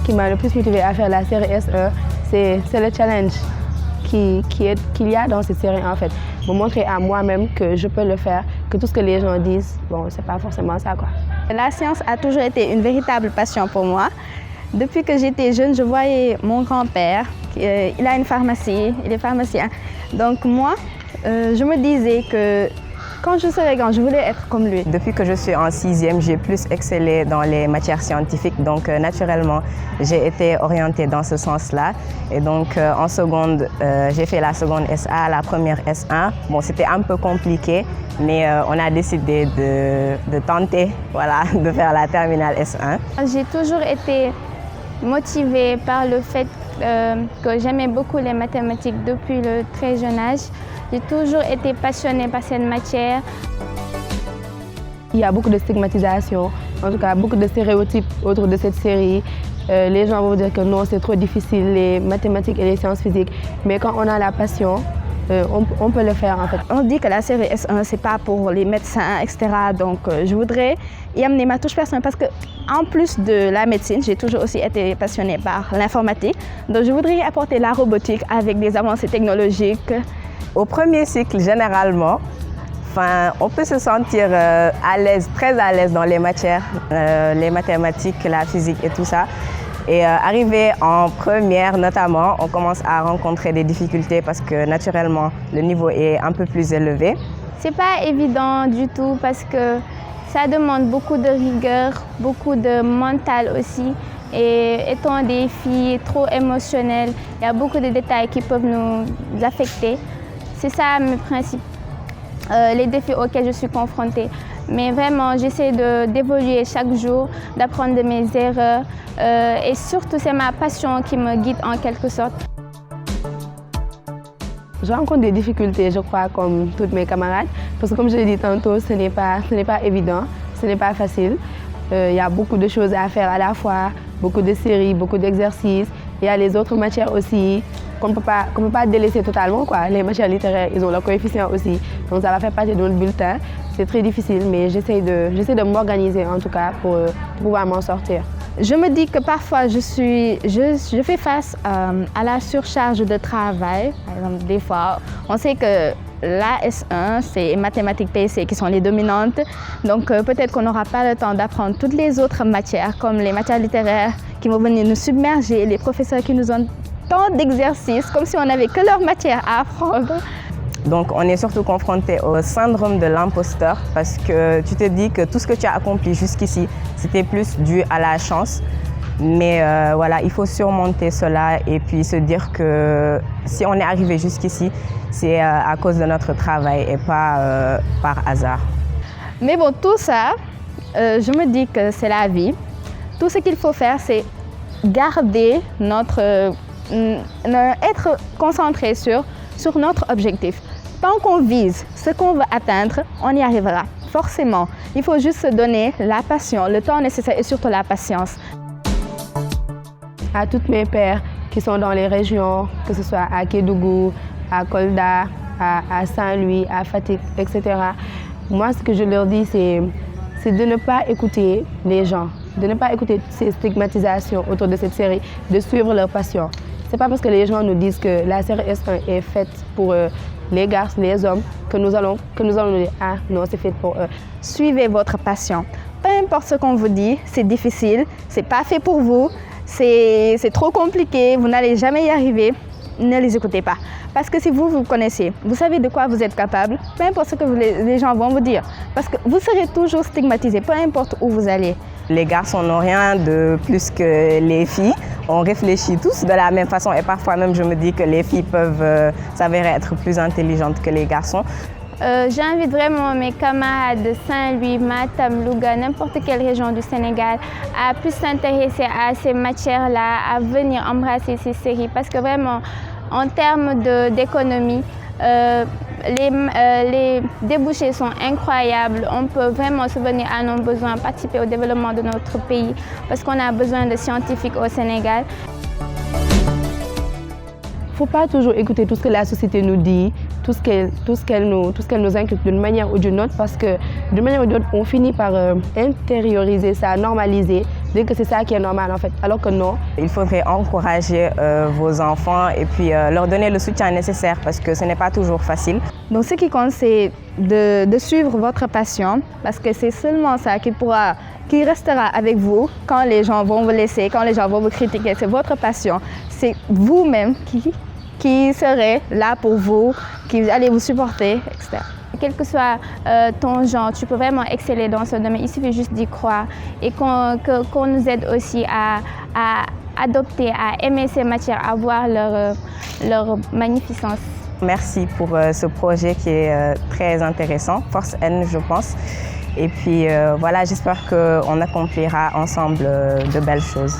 qui m'a le plus motivée à faire la série S1, c'est le challenge qu'il y a dans cette série en fait. Me montrer à moi-même que je peux le faire, que tout ce que les gens disent, bon, c'est pas forcément ça quoi. La science a toujours été une véritable passion pour moi. Depuis que j'étais jeune, je voyais mon grand-père, il a une pharmacie, il est pharmacien. Donc moi, je me disais que quand je serais grand, je voulais être comme lui. Depuis que je suis en 6e, j'ai plus excellé dans les matières scientifiques. Donc naturellement, j'ai été orientée dans ce sens-là. Et donc en seconde, j'ai fait la seconde SA, la première S1. Bon, c'était un peu compliqué, mais on a décidé de tenter, voilà, de faire la terminale S1. J'ai toujours été motivée par le fait que j'aimais beaucoup les mathématiques depuis le très jeune âge. J'ai toujours été passionnée par cette matière. Il y a beaucoup de stigmatisation, en tout cas beaucoup de stéréotypes autour de cette série. Les gens vont dire que non, c'est trop difficile, les mathématiques et les sciences physiques. Mais quand on a la passion, on peut le faire en fait. On dit que la série S1, c'est pas pour les médecins, etc. Donc je voudrais y amener ma touche personnelle parce que en plus de la médecine, j'ai toujours aussi été passionnée par l'informatique. Donc je voudrais y apporter la robotique avec des avancées technologiques. Au premier cycle, généralement, on peut se sentir à l'aise, très à l'aise dans les matières, les mathématiques, la physique et tout ça. Et arrivé en première notamment, on commence à rencontrer des difficultés parce que naturellement, le niveau est un peu plus élevé. C'est pas évident du tout parce que ça demande beaucoup de rigueur, beaucoup de mental aussi. Et étant des filles trop émotionnelles, il y a beaucoup de détails qui peuvent nous affecter. C'est ça mes principes, les défis auxquels je suis confrontée. Mais vraiment, j'essaie d'évoluer chaque jour, d'apprendre de mes erreurs. Et surtout, c'est ma passion qui me guide en quelque sorte. Je rencontre des difficultés, je crois, comme toutes mes camarades. Parce que comme je l'ai dit tantôt, ce n'est pas évident, ce n'est pas facile. Il y a beaucoup de choses à faire à la fois, beaucoup de séries, beaucoup d'exercices. Il y a les autres matières aussi qu'on ne peut pas délaisser totalement, quoi. Les matières littéraires, ils ont leur coefficient aussi. Donc ça va faire partie de notre bulletin. C'est très difficile, mais j'essaie de m'organiser en tout cas pour pouvoir m'en sortir. Je me dis que parfois je fais face à la surcharge de travail. Par exemple, des fois, on sait que la S1, c'est mathématiques PC qui sont les dominantes. Donc peut-être qu'on n'aura pas le temps d'apprendre toutes les autres matières, comme les matières littéraires qui vont venir nous submerger, les professeurs qui nous ont tant d'exercices, comme si on n'avait que leur matière à apprendre. Donc on est surtout confronté au syndrome de l'imposteur parce que tu te dis que tout ce que tu as accompli jusqu'ici, c'était plus dû à la chance. Mais voilà, il faut surmonter cela et puis se dire que si on est arrivé jusqu'ici, c'est à cause de notre travail et pas par hasard. Mais bon, tout ça, je me dis que c'est la vie. Tout ce qu'il faut faire, c'est garder être concentré sur notre objectif. Tant qu'on vise ce qu'on veut atteindre, on y arrivera. Forcément, il faut juste se donner la passion, le temps nécessaire et surtout la patience. À toutes mes pairs qui sont dans les régions, que ce soit à Kédougou, à Kolda, à Saint-Louis, à Fatick, etc. Moi, ce que je leur dis, c'est de ne pas écouter les gens, de ne pas écouter ces stigmatisations autour de cette série, de suivre leur passion. Ce n'est pas parce que les gens nous disent que la série S1 est faite pour les garçons, les hommes, que nous allons nous dire « Ah non, c'est fait pour eux ». Suivez votre passion. Peu importe ce qu'on vous dit, c'est difficile, c'est pas fait pour vous, c'est trop compliqué, vous n'allez jamais y arriver. Ne les écoutez pas. Parce que si vous connaissez, vous savez de quoi vous êtes capable, peu importe ce que les gens vont vous dire. Parce que vous serez toujours stigmatisé, peu importe où vous allez. Les garçons n'ont rien de plus que les filles. On réfléchit tous de la même façon et parfois même je me dis que les filles peuvent s'avérer être plus intelligentes que les garçons. J'invite vraiment mes camarades de Saint-Louis, Matam, Louga, n'importe quelle région du Sénégal à plus s'intéresser à ces matières-là, à venir embrasser ces séries parce que vraiment, en termes d'économie, les débouchés sont incroyables. On peut vraiment subvenir à nos besoins, participer au développement de notre pays parce qu'on a besoin de scientifiques au Sénégal. Il ne faut pas toujours écouter tout ce que la société nous dit, tout ce qu'elle nous inculque d'une manière ou d'une autre parce que d'une manière ou d'une autre, on finit par intérioriser ça, normaliser dire que c'est ça qui est normal en fait, alors que non. Il faudrait encourager vos enfants et puis leur donner le soutien nécessaire parce que ce n'est pas toujours facile. Donc ce qui compte, c'est de suivre votre passion parce que c'est seulement ça qui restera avec vous quand les gens vont vous laisser, quand les gens vont vous critiquer. C'est votre passion. C'est vous-même qui serez là pour vous, qui allez vous supporter, etc. Quel que soit ton genre, tu peux vraiment exceller dans ce domaine. Il suffit juste d'y croire et qu'on nous aide aussi à adopter, à aimer ces matières, à voir leur magnificence. Merci pour ce projet qui est très intéressant, Force N, je pense. Et puis voilà, j'espère qu'on accomplira ensemble de belles choses.